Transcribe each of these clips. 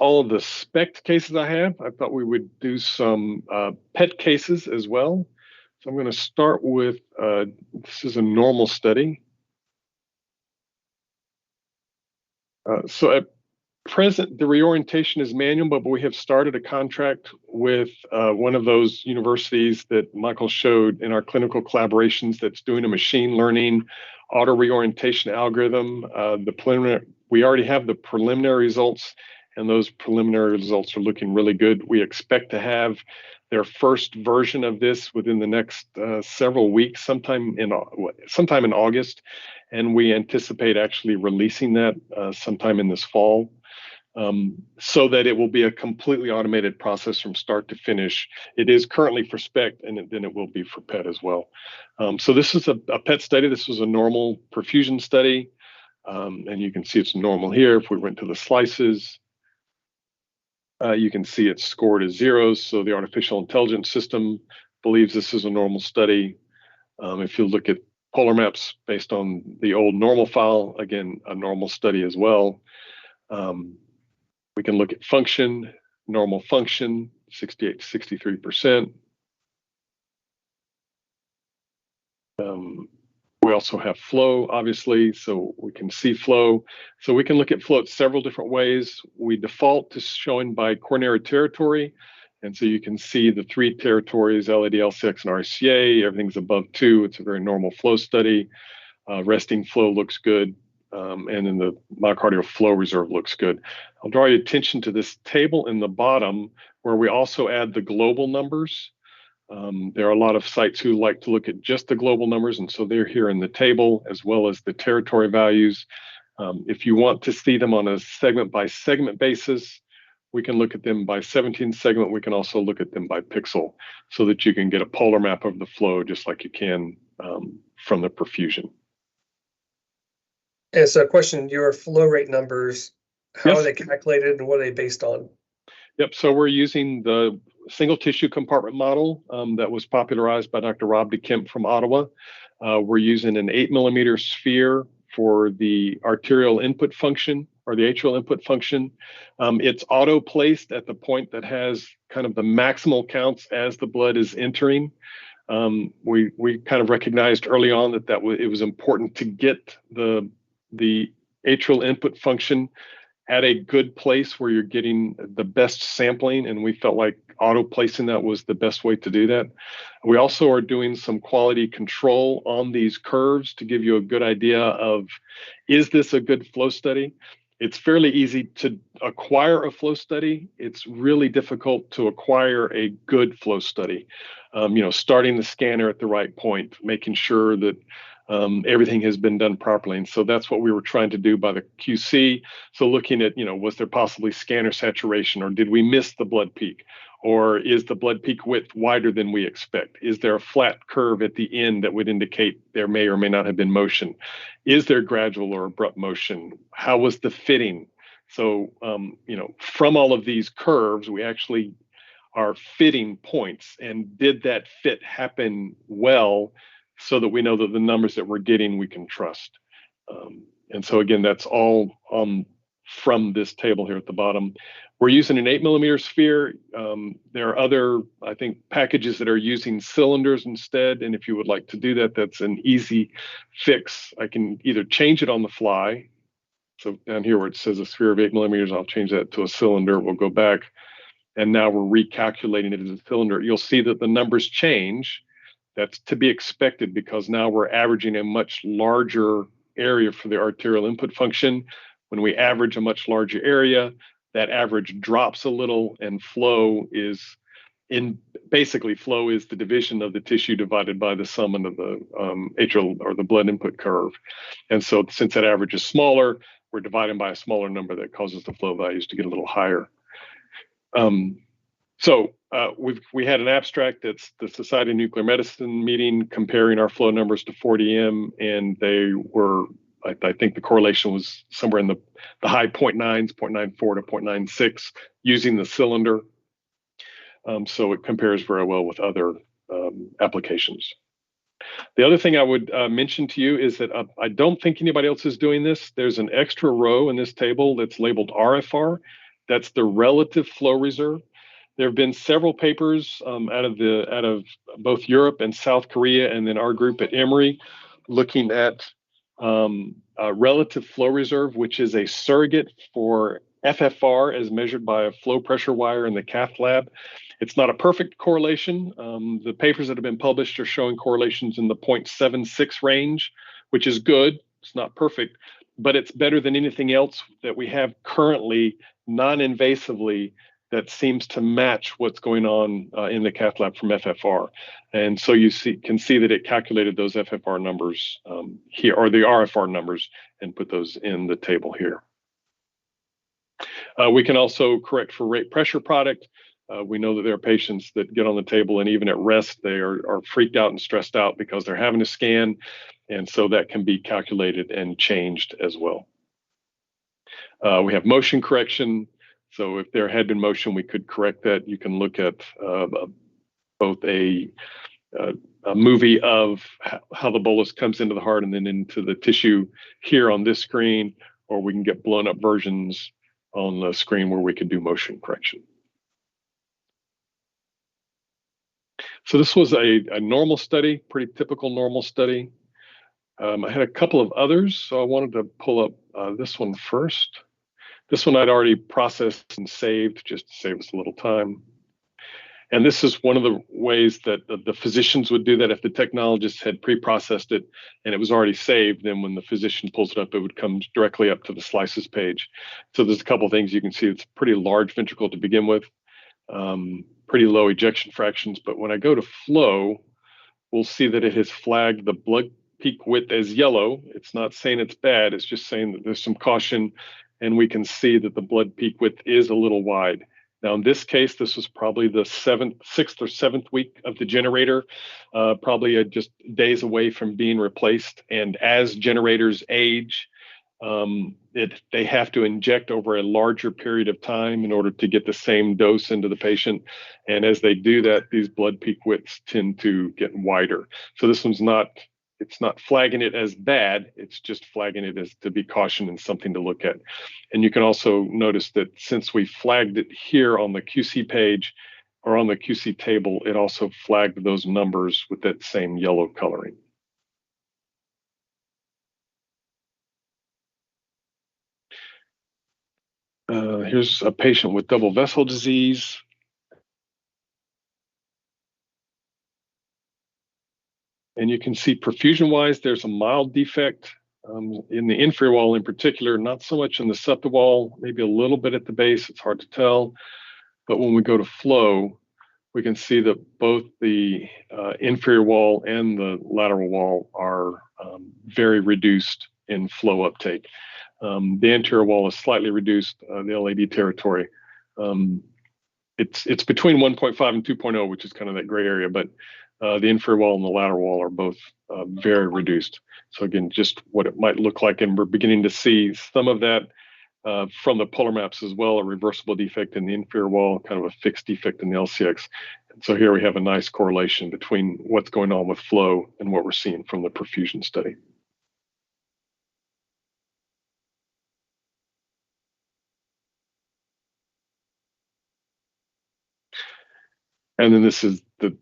all of the SPECT cases I have. I thought we would do some PET cases as well. So I'm going to start with, this is a normal study. So at present, the reorientation is manual, but we have started a contract with one of those universities that Michael showed in our clinical collaborations that's doing a machine learning auto reorientation algorithm. We already have the preliminary results, and those preliminary results are looking really good. We expect to have their first version of this within the next several weeks, sometime in August, and we anticipate actually releasing that sometime in this fall. So that it will be a completely automated process from start to finish. It is currently for SPECT, and then it will be for PET as well. So this is a PET study. This was a normal perfusion study, and you can see it's normal here. If we went to the slices, you can see it's scored as zeros, so the artificial intelligence system believes this is a normal study. If you look at polar maps based on the old normal file, again, a normal study as well. We can look at function, normal function, 68 to 63%. We also have flow, obviously, so we can see flow. So we can look at flow several different ways. We default to showing by coronary territory. And so you can see the three territories, LAD, LCX, and RCA. Everything's above 2. It's a very normal flow study. Resting flow looks good. And then the myocardial flow reserve looks good. I'll draw your attention to this table in the bottom where we also add the global numbers. There are a lot of sites who like to look at just the global numbers, and so they're here in the table as well as the territory values. If you want to see them on a segment by segment basis, we can look at them by 17 segment. We can also look at them by pixel so that you can get a polar map of the flow just like you can from the perfusion. And so, question: your flow rate numbers, how Yes. are they calculated, and what are they based on? Yep. So we're using the single tissue compartment model that was popularized by Dr. Rob DeKemp from Ottawa. We're using an 8mm sphere for the arterial input function or the atrial input function. It's auto placed at the point that has kind of the maximal counts as the blood is entering. We kind of recognized early on that it was important to get the atrial input function at a good place where you're getting the best sampling, and we felt like auto placing that was the best way to do that. We also are doing some quality control on these curves to give you a good idea of, is this a good flow study? It's fairly easy to acquire a flow study. It's really difficult to acquire a good flow study. Starting the scanner at the right point, making sure that everything has been done properly. And so that's what we were trying to do by the QC. So looking at, was there possibly scanner saturation, or did we miss the blood peak? Or is the blood peak width wider than we expect? Is there a flat curve at the end that would indicate there may or may not have been motion? Is there gradual or abrupt motion? How was the fitting? So, from all of these curves, we actually are fitting points. And did that fit happen well, so that we know that the numbers that we're getting we can trust? And so again, that's all from this table here at the bottom. We're using an 8mm sphere. There are other, I think, packages that are using cylinders instead. And if you would like to do that, that's an easy fix. I can either change it on the fly. So down here where it says a sphere of 8mm, I'll change that to a cylinder. We'll go back. And now we're recalculating it as a cylinder. You'll see that the numbers change. That's to be expected because now we're averaging a much larger area for the arterial input function. When we average a much larger area, that average drops a little, and flow is the division of the tissue divided by the sum of the atrial or the blood input curve. And so since that average is smaller, we're dividing by a smaller number that causes the flow values to get a little higher. So we had an abstract that's the Society of Nuclear Medicine meeting comparing our flow numbers to 4DM, and they were, I think the correlation was somewhere in the high 0.9s, 0.94 to 0.96 using the cylinder. So it compares very well with other applications. The other thing I would mention to you is that I don't think anybody else is doing this. There's an extra row in this table that's labeled RFR. That's the relative flow reserve. There have been several papers out of both Europe and South Korea, and then our group at Emory, looking at relative flow reserve, which is a surrogate for FFR as measured by a flow pressure wire in the cath lab. It's not a perfect correlation. The papers that have been published are showing correlations in the 0.76 range, which is good. It's not perfect, but it's better than anything else that we have currently non-invasively that seems to match what's going on in the cath lab from FFR. And so you can see that it calculated those FFR numbers here, or the RFR numbers, and put those in the table here. We can also correct for rate pressure product. We know that there are patients that get on the table and even at rest, they are freaked out and stressed out because they're having a scan. And so that can be calculated and changed as well. We have motion correction. So if there had been motion, we could correct that. You can look at both a movie of how the bolus comes into the heart and then into the tissue here on this screen, or we can get blown up versions on the screen where we could do motion correction. So this was a normal study, pretty typical normal study. I had a couple of others, so I wanted to pull up this one first. This one I'd already processed and saved just to save us a little time. And this is one of the ways that the physicians would do that. If the technologist had pre-processed it and it was already saved, then when the physician pulls it up, it would come directly up to the slices page. So there's a couple of things you can see. It's a pretty large ventricle to begin with, pretty low ejection fractions. But when I go to flow, we'll see that it has flagged the blood peak width as yellow. It's not saying it's bad. It's just saying that there's some caution, and we can see that the blood peak width is a little wide. Now, in this case, this was probably the sixth or seventh week of the generator, probably just days away from being replaced. And as generators age, they have to inject over a larger period of time in order to get the same dose into the patient. And as they do that, these blood peak widths tend to get wider. So this one's it's not flagging it as bad, it's just flagging it as to be cautioned and something to look at. And you can also notice that since we flagged it here on the QC page or on the QC table, it also flagged those numbers with that same yellow coloring. Here's a patient with double vessel disease. And you can see perfusion-wise, there's a mild defect in the inferior wall in particular, not so much in the septal wall, maybe a little bit at the base, it's hard to tell. But when we go to flow, we can see that both the inferior wall and the lateral wall are very reduced in flow uptake. The anterior wall is slightly reduced, the LAD territory. It's between 1.5 and 2.0, which is kind of that gray area, but the inferior wall and the lateral wall are both very reduced. So again, just what it might look like, and we're beginning to see some of that from the polar maps as well, a reversible defect in the inferior wall, kind of a fixed defect in the LCX. And so here we have a nice correlation between what's going on with flow and what we're seeing from the perfusion study. And then this is the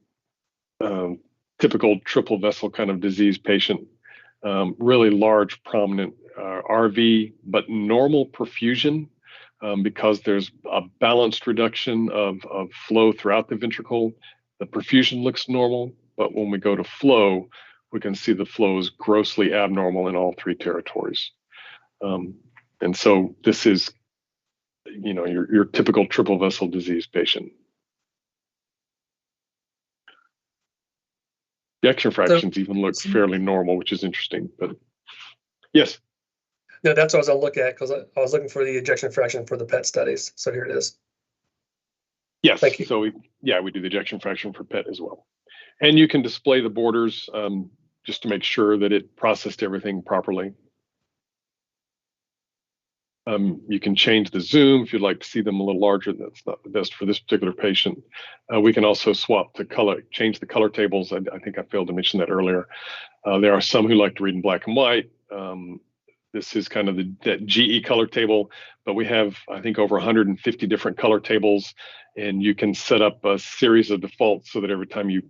typical triple vessel kind of disease patient, really large, prominent RV, but normal perfusion because there's a balanced reduction of flow throughout the ventricle. The perfusion looks normal, but when we go to flow, we can see the flow is grossly abnormal in all three territories. And so this is, your typical triple vessel disease patient. The ejection fractions even look fairly normal, which is interesting. But yes. No, that's what I was going to look at, because I was looking for the ejection fraction for the PET studies. So here it is. Yes. Thank you. So we do the ejection fraction for PET as well. And you can display the borders just to make sure that it processed everything properly. You can change the zoom if you'd like to see them a little larger. That's not the best for this particular patient. We can also swap the color, change the color tables. I think I failed to mention that earlier. There are some who like to read in black and white. this is kind of that GE color table, but we have, I think, over 150 different color tables, and you can set up a series of defaults so that every time you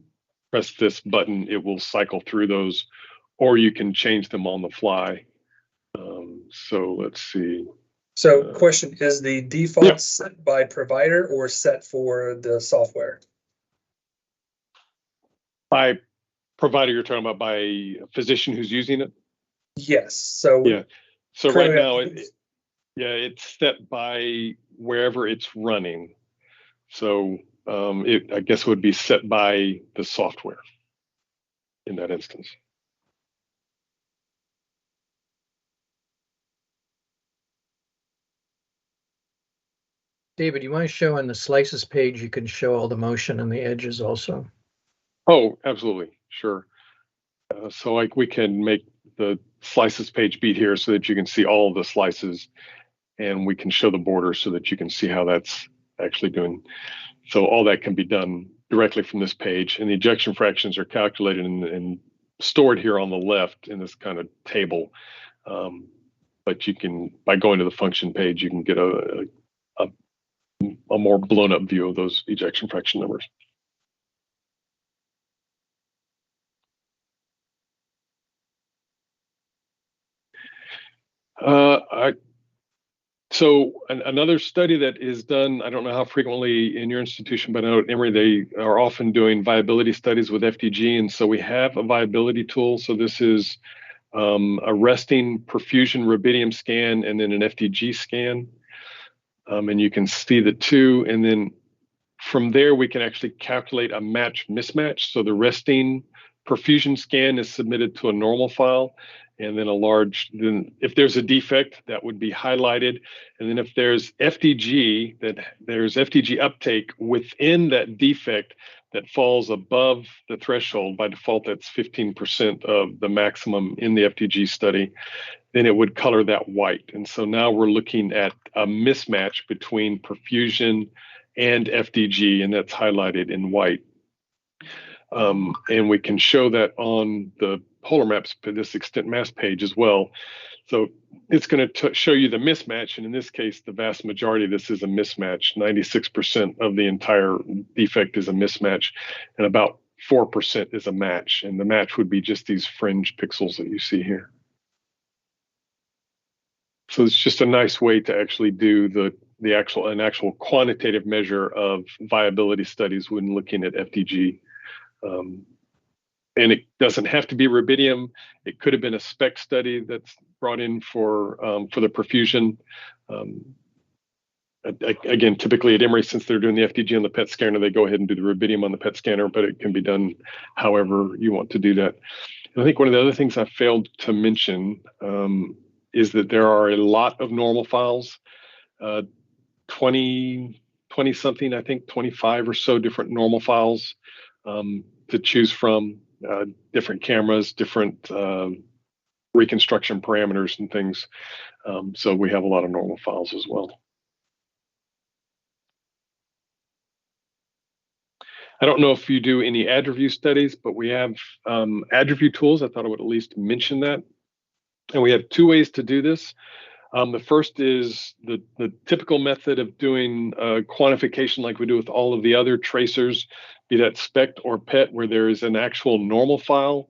press this button, it will cycle through those, or you can change them on the fly. So let's see. So question, is the default set by provider or set for the software? By provider, you're talking about by a physician who's using it? Yes. So Yeah. So right now, currently it's set by wherever it's running. So I guess would be set by the software in that instance. David, you want to show on the slices page, you can show all the motion on the edges also. Oh, absolutely. Sure. So like we can make the slices page beat here so that you can see all of the slices, and we can show the border so that you can see how that's actually doing. So all that can be done directly from this page, and the ejection fractions are calculated and stored here on the left in this kind of table. But you can, by going to the function page, you can get a more blown up view of those ejection fraction numbers. So another study that is done, I don't know how frequently in your institution, but I know at Emory, they are often doing viability studies with FDG. And so we have a viability tool. So this is a resting perfusion rubidium scan and then an FDG scan. And you can see the two. And then from there, we can actually calculate a match mismatch. So the resting perfusion scan is submitted to a normal file. And then then if there's a defect, that would be highlighted. And then if there's FDG, there's FDG uptake within that defect that falls above the threshold. By default, that's 15% of the maximum in the FDG study. Then it would color that white. And so now we're looking at a mismatch between perfusion and FDG, and that's highlighted in white. And we can show that on the polar maps, this extent mass page as well. So it's going to show you the mismatch. And in this case, the vast majority of this is a mismatch. 96% of the entire defect is a mismatch, and about 4% is a match. And the match would be just these fringe pixels that you see here. So it's just a nice way to actually do an actual quantitative measure of viability studies when looking at FDG. And it doesn't have to be rubidium. It could have been a spec study that's brought in for the perfusion. Again, typically at Emory, since they're doing the FDG on the PET scanner, they go ahead and do the rubidium on the PET scanner, but it can be done however you want to do that. And I think one of the other things I failed to mention is that there are a lot of normal files, 20 something, I think 25 or so different normal files to choose from, different cameras, different reconstruction parameters and things. So we have a lot of normal files as well. I don't know if you do any ad review studies, but we have ad review tools. I thought I would at least mention that. And we have two ways to do this. The first is the typical method of doing quantification like we do with all of the other tracers, be that SPECT or PET, where there is an actual normal file.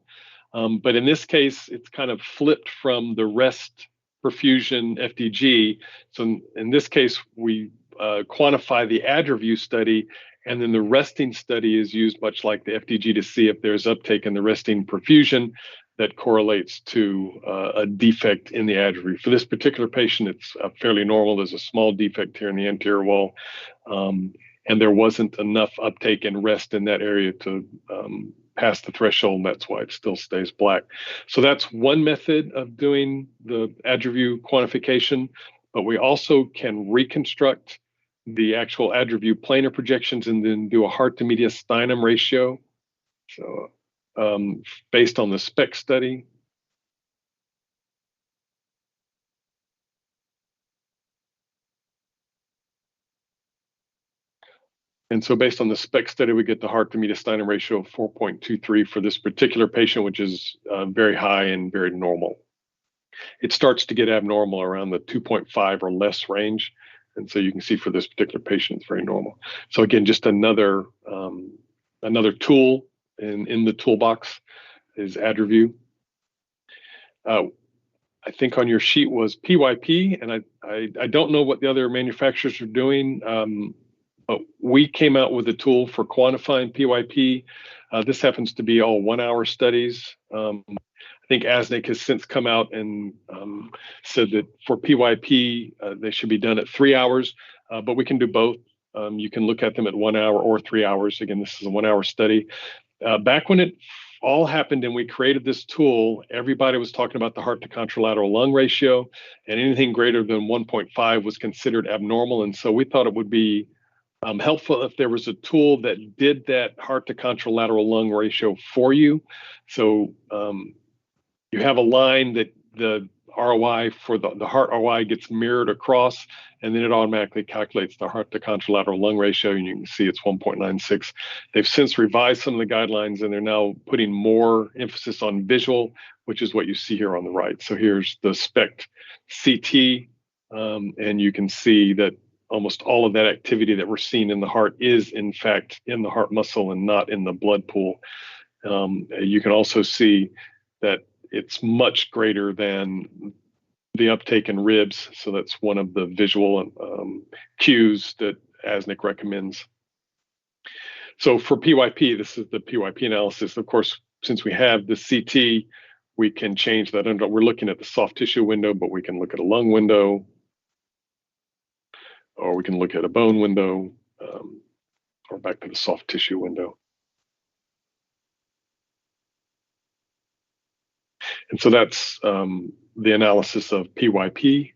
But in this case, it's kind of flipped from the REST perfusion FDG. So in this case, we quantify the ad review study, and then the resting study is used much like the FDG to see if there's uptake in the resting perfusion that correlates to a defect in the ad review. For this particular patient, it's fairly normal. There's a small defect here in the anterior wall, and there wasn't enough uptake and rest in that area to pass the threshold, and that's why it still stays black. So that's one method of doing the ad review quantification, but we also can reconstruct the actual ad review planar projections and then do a heart to mediastinum ratio. So based on the SPEC study. And so based on the SPEC study, we get the heart to mediastinum ratio of 4.23 for this particular patient, which is very high and very normal. it starts to get abnormal around the 2.5 or less range. And so you can see for this particular patient, it's very normal. So again, just another tool in the toolbox is ad review. I think on your sheet was PYP, and I don't know what the other manufacturers are doing, but we came out with a tool for quantifying PYP. This happens to be all 1 hour studies. I think ASNIC has since come out and said that for PYP, they should be done at 3 hours, but we can do both. You can look at them at 1 hour or 3 hours. Again, this is a 1 hour study. Back when it all happened and we created this tool, everybody was talking about the heart to contralateral lung ratio, and anything greater than 1.5 was considered abnormal. And so we thought it would be helpful if there was a tool that did that heart to contralateral lung ratio for you. So you have a line that the ROI for the heart ROI gets mirrored across, and then it automatically calculates the heart to contralateral lung ratio, and you can see it's 1.96. They've since revised some of the guidelines, and they're now putting more emphasis on visual, which is what you see here on the right. So here's the SPECT CT, and you can see that almost all of that activity that we're seeing in the heart is in fact in the heart muscle and not in the blood pool. You can also see that it's much greater than the uptake in ribs. So that's one of the visual cues that ASNIC recommends. So for PYP, this is the PYP analysis. Of course, since we have the CT, we can change that. We're looking at the soft tissue window, but we can look at a lung window, or we can look at a bone window, or back to the soft tissue window. And so that's the analysis of PYP.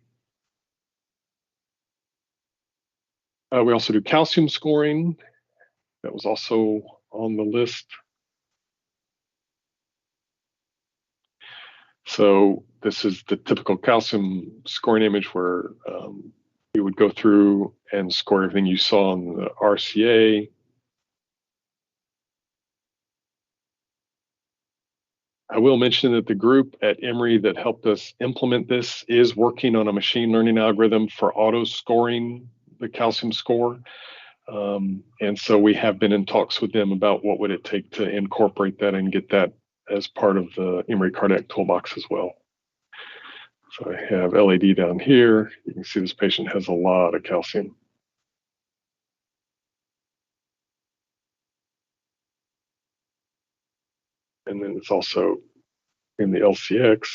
We also do calcium scoring. That was also on the list. So this is the typical calcium scoring image where you would go through and score everything you saw on the RCA. I will mention that the group at Emory that helped us implement this is working on a machine learning algorithm for auto scoring the calcium score. And so we have been in talks with them about what would it take to incorporate that and get that as part of the Emory Cardiac Toolbox as well. So I have LAD down here. You can see this patient has a lot of calcium. And then it's also in the LCX.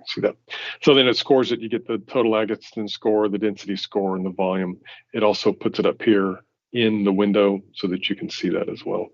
See that? So then it scores it. You get the total Agatston score, the density score, and the volume. It also puts it up here in the window so that you can see that as well.